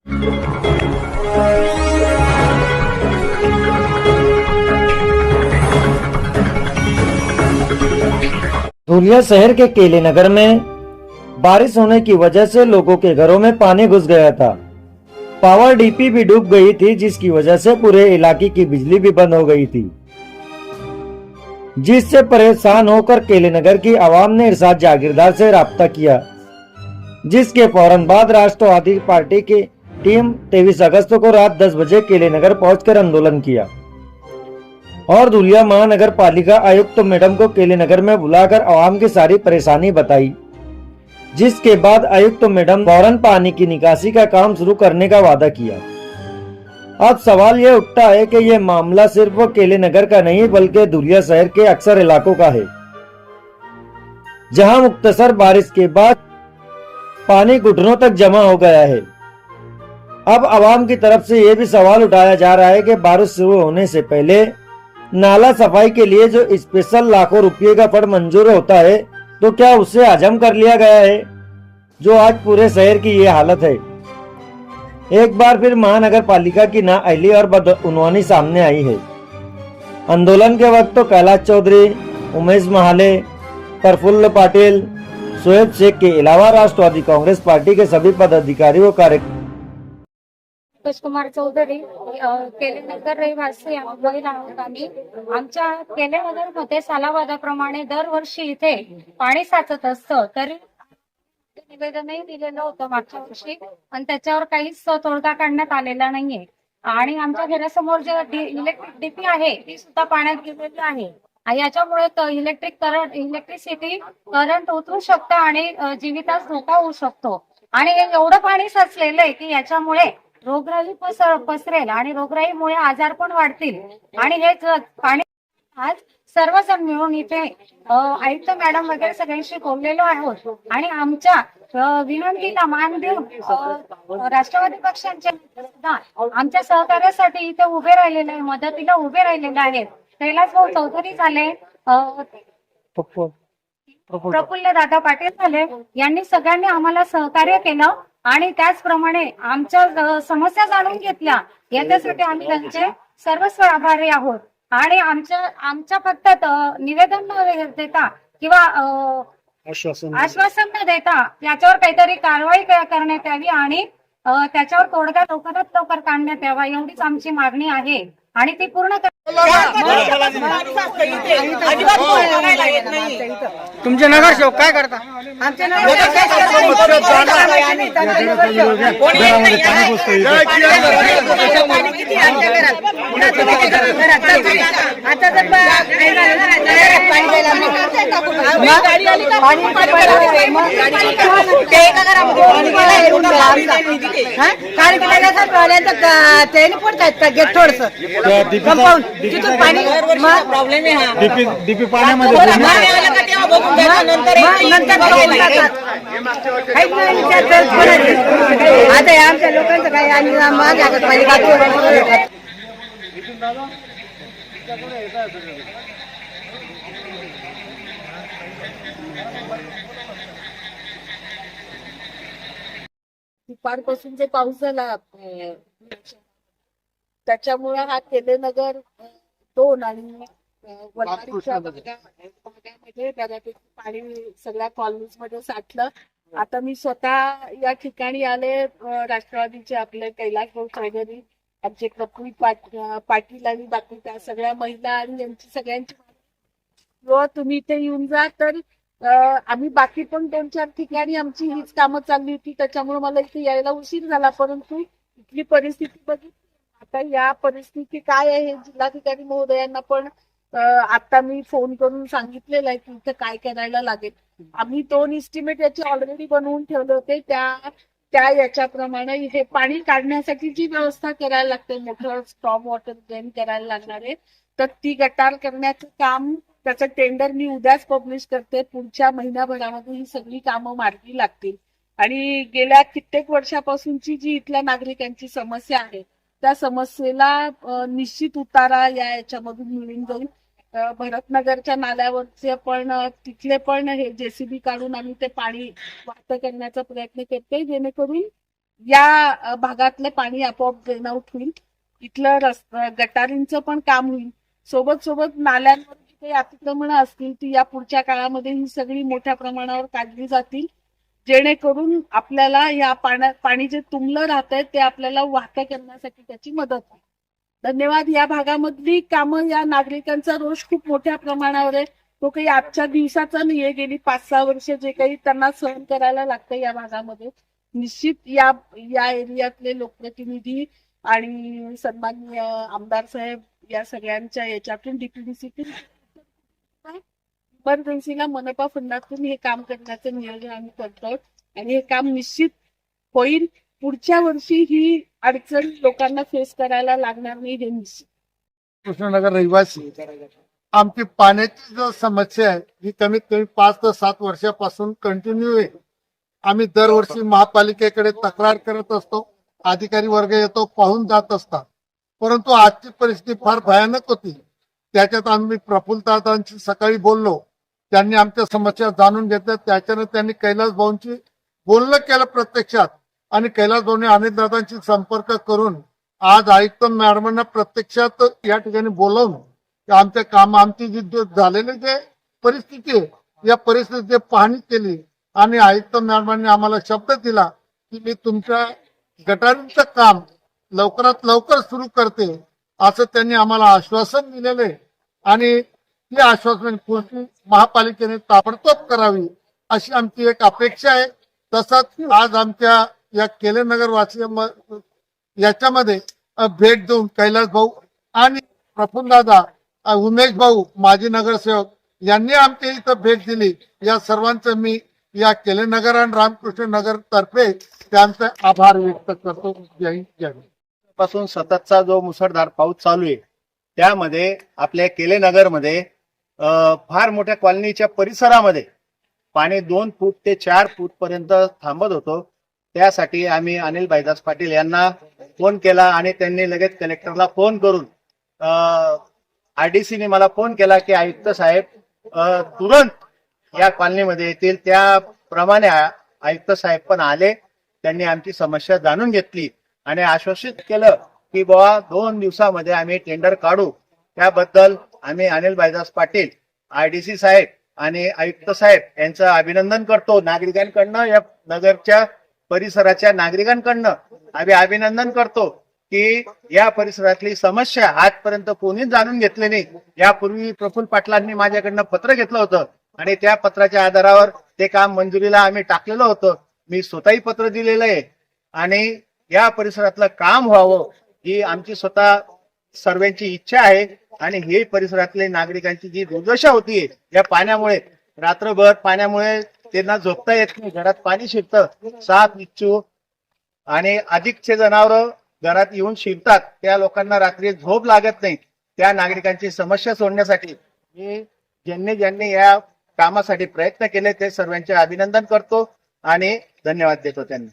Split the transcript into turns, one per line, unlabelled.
धुलिया शहर के केले नगर में बारिश होने की वजह से लोगों के घरों में पानी घुस गया था। पावर डीपी भी डूब गई थी, जिसकी वजह से पूरे इलाके की बिजली भी बंद हो गई थी, जिससे परेशान होकर केले नगर की आवाम ने इरशाद जागीरदार से राब्ता किया, जिसके फौरन बाद राष्ट्रवादी पार्टी की टीम 23 अगस्त को रात 10 बजे केले नगर पहुंचकर आंदोलन किया और धुलिया महानगर पालिका आयुक्त मैडम को केले नगर में बुलाकर आवाम की सारी परेशानी बताई, जिसके बाद आयुक्त मैडम फौरन पानी की निकासी का काम शुरू करने का वादा किया। अब सवाल यह उठता है कि यह मामला सिर्फ केले नगर का नहीं बल्कि धुलिया शहर के अक्सर इलाकों का है, जहां मुख्तसर बारिश के बाद पानी घुटनों तक जमा हो गया है। अब आवाम की तरफ से यह भी सवाल उठाया जा रहा है कि बारिश शुरू होने से पहले नाला सफाई के लिए जो स्पेशल लाखों रुपये का फंड मंजूर होता है, तो क्या उसे हजम कर लिया गया है, जो आज पूरे शहर की ये हालत है। एक बार फिर महानगर पालिका की नाअहली और बदउनवानी सामने आई है। आंदोलन के वक्त तो कैलाश चौधरी, उमेश महाले, प्रफुल्ल पाटिल, शोएब शेख के अलावा राष्ट्रवादी कांग्रेस पार्टी के सभी पदाधिकारी व कार्यकर्ता
कुमार चौधरी केलेनगर रहिवासी महिला आहोत आम्ही। आमच्या केलेनगर मध्ये सालावादाप्रमाणे दरवर्षी इथे पाणी साचत असतं, तरी निवेदनही दिलेलं होतं मागच्या वर्षी, पण त्याच्यावर काहीच तोडगा काढण्यात आलेला नाहीये। आणि आमच्या घरासमोर जे इलेक्ट्रिक डीपी आहे ती सुद्धा पाण्यात गेलेली आहे। याच्यामुळे इलेक्ट्रिसिटी करंट उतरू शकतं आणि जीवितास धोका होऊ शकतो। आणि एवढं पाणी साचलेलं आहे की याच्यामुळे रोगराई पसरेल आणि रोगराईमुळे आजार पण वाढतील। आणि हे पाणी आज सर्वजण मिळून इथे आयुक्त मॅडम वगैरे सगळ्यांशी बोललेलो आहोत आणि आमच्या विनंतीला मान देऊन राष्ट्रवादी पक्षांचे सुद्धा आमच्या सहकार्यासाठी इथे उभे राहिलेले आहे, मदतीला उभे राहिलेले आहेत। कैलास भाऊ चौधरी झाले, प्रफुल्ल दादा पाटील झाले, यांनी सगळ्यांनी आम्हाला सहकार्य केलं आणि त्याचप्रमाणे आमच्या समस्या जाणून घेतल्या। याच्यासाठी आम्ही त्यांचे सर्वस्व आभारी आहोत। आणि आमच्या फक्त निवेदन न देता किंवा आश्वासन न देता याच्यावर काहीतरी कारवाई करण्यात यावी आणि त्याच्यावर तोडगा लवकरात लवकर काढण्यात यावा, एवढीच आमची मागणी आहे आणि ती पूर्ण
तुमचे नगरसेवक काय करता?
आमचे आता जर गेट थोडस कंपाऊंड तिथून पाणी प्रॉब्लेम आहे।
डीपी पाण्यामध्ये
आता आमच्या लोकांचं काही आणि दुपारपासून जे पाऊस झाला त्याच्यामुळे हा केलेनगर 2 आणि वल्हारीच्या भागामध्ये बऱ्यापैकी पाणी सगळ्या कॉलनीज मध्ये साठलं। आता मी स्वतः या ठिकाणी आले, राष्ट्रवादीचे आपले कैलास भाऊ चौधरी, आमचे प्रफुल्ल पाटील आणि बाकी त्या सगळ्या महिला आणि यांची सगळ्यांची तुम्ही इथे येऊन जा। तर आम्ही बाकी पण 2-4 ठिकाणी आमची हीच कामं चालली होती, त्याच्यामुळे मला इथे यायला उशीर झाला। परंतु इथली परिस्थिती बघितली, आता या परिस्थिती काय आहे हे जिल्हाधिकारी महोदयांना पण आता मी फोन करून सांगितलेलं आहे की इथं काय करायला लागेल। आम्ही 2 इस्टिमेट याचे ऑलरेडी बनवून ठेवले होते, त्या याच्याप्रमाणे हे पाणी काढण्यासाठी जी व्यवस्था करायला लागते, मोठं स्टॉर्म वॉटर ड्रेन करायला लागणार आहे, तर ती गटार करण्याचं काम, त्याचं टेंडर मी उद्याच पब्लिश करते। पुढच्या महिन्याभरामध्ये ही सगळी कामं मार्गी लागतील आणि गेल्या कित्येक वर्षापासूनची जी इथल्या नागरिकांची समस्या आहे त्या समस्येला निश्चित उतारा याच्यामधून मिळून जाईल। भरतनगरच्या नाल्यावरचे पण तिथले पण हे जेसीबी काढून आम्ही ते पाणी वाहत करण्याचा प्रयत्न करते, जेणेकरून या भागातलं पाणी आपोआप ड्रेन आउट होईल. इथलं गटारींचं पण काम होईल. सोबत सोबत नाल्यांवर जी काही अतिक्रमणं असतील ती या पुढच्या काळामध्ये ही सगळी मोठ्या प्रमाणावर काढली जातील, जेणेकरून आपल्याला या पाणी जे तुंबलं राहतंय ते आपल्याला वाहतं करण्यासाठी त्याची मदत होईल. धन्यवाद. या भागामधली कामं, या नागरिकांचा रोष खूप मोठ्या प्रमाणावर आहे. तो काही आजच्या दिवसाचा नाहीये. गेली 5-6 वर्ष जे काही त्यांना सहन करायला लागतं या भागामध्ये, निश्चित या एरियातले लोकप्रतिनिधी आणि सन्माननीय आमदार साहेब या सगळ्यांच्या याच्यातून डीपीडीसीतून इमर्जन्सीला मनपा फंडातून हे काम करण्याचं नियोजन आम्ही करतो आणि हे काम निश्चित होईल. पुढच्या वर्षी ही अडचण लोकांना फेस करायला लागणार नाही हे निश्चित.
कृष्णनगर रहिवासी आमची पाण्याची जो समस्या आहे ही कमीत कमी 5 ते 7 वर्षापासून कंटिन्यू आहे. आम्ही दरवर्षी महापालिकेकडे तक्रार करत असतो. अधिकारी वर्ग येतो, पाहून जात असतात. परंतु आजची परिस्थिती फार भयानक होती. त्याच्यात आम्ही प्रफुल्लदादांशी सकाळी बोललो. त्यांनी आमच्या समस्या जाणून घेतल्या. त्याच्यानं त्यांनी कैलास भाऊंची बोलणं केलं प्रत्यक्षात आणि कैलास भाऊंनी अनिलदादांशी संपर्क करून आज आयुक्त मॅडमांना प्रत्यक्षात या ठिकाणी बोलवून आमच्या काम आमची जी झालेली जे परिस्थिती आहे या परिस्थितीची पाहणी केली आणि आयुक्त मॅडमांनी आम्हाला शब्द दिला की मी तुमच्या गटारींचं काम लवकरात लवकर सुरू करते असं त्यांनी आम्हाला आश्वासन दिलेलं आहे आणि ती आश्वासन पूर्ती महापालिकेने ताबडतोब करावी अशी आमची एक अपेक्षा आहे. तसंच आज आमच्या या केलेनगर वासी याच्यामध्ये भेट देऊन कैलास भाऊ आणि प्रफुल्लदादा, उमेश भाऊ माजी नगरसेवक यांनी आमच्या इथं भेट दिली. या सर्वांचं मी या केलेनगर आणि रामकृष्ण नगर तर्फे त्यांचे आभार व्यक्त करतो. जय हिंद, जय भारत.
पासून सततचा जो मुसळधार पाऊस चालू आहे त्यामध्ये आपल्या केलेनगरमध्ये फार मोठ्या कॉलनीच्या परिसरामध्ये पाणी 2 फूट ते 4 फूट पर्यंत थांबत होतो. त्यासाठी आम्ही अनिल भाईदास पाटील यांना फोन केला आणि त्यांनी लगेच कलेक्टरला फोन करून आरडीसीने मला फोन केला की आयुक्त साहेब तुरंत या कॉलनीमध्ये येतील. त्याप्रमाणे आयुक्त साहेब पण आले. त्यांनी आमची समस्या जाणून घेतली आणि आश्वासित केलं की बाबा 2 दिवसामध्ये आम्ही टेंडर काढू. त्याबद्दल आम्ही अनिल भाईदास पाटील, आरडीसी साहेब आणि आयुक्त साहेब यांचं अभिनंदन करतो. नागरिकांकडनं, या नगरच्या परिसराच्या नागरिकांकडनं आम्ही अभिनंदन करतो की या परिसरातली समस्या आजपर्यंत कोणीच जाणून घेतली नाही. यापूर्वी प्रफुल्ल पाटलांनी माझ्याकडनं पत्र घेतलं होतं आणि त्या पत्राच्या आधारावर ते काम मंजुरीला आम्ही टाकलेलं होतं. मी स्वतःही पत्र दिलेलं आहे आणि या परिसरातलं काम व्हावं ही आमची स्वतः सर्वांची इच्छा आहे. आणि ही परिसरातल्या नागरिकांची जी दुर्दशा होती या पाण्यामुळे, रात्रभर पाण्यामुळे त्यांना झोपता येत नाही, घरात पाणी शिरतं, साप, बिच्छू आणि अधिकचे जनावर घरात येऊन शिरतात. त्या लोकांना रात्री झोप लागत नाही. त्या नागरिकांची समस्या सोडण्यासाठी मी ज्यांनी या कामासाठी प्रयत्न केले ते सर्वांचे अभिनंदन करतो आणि धन्यवाद देतो त्यांना.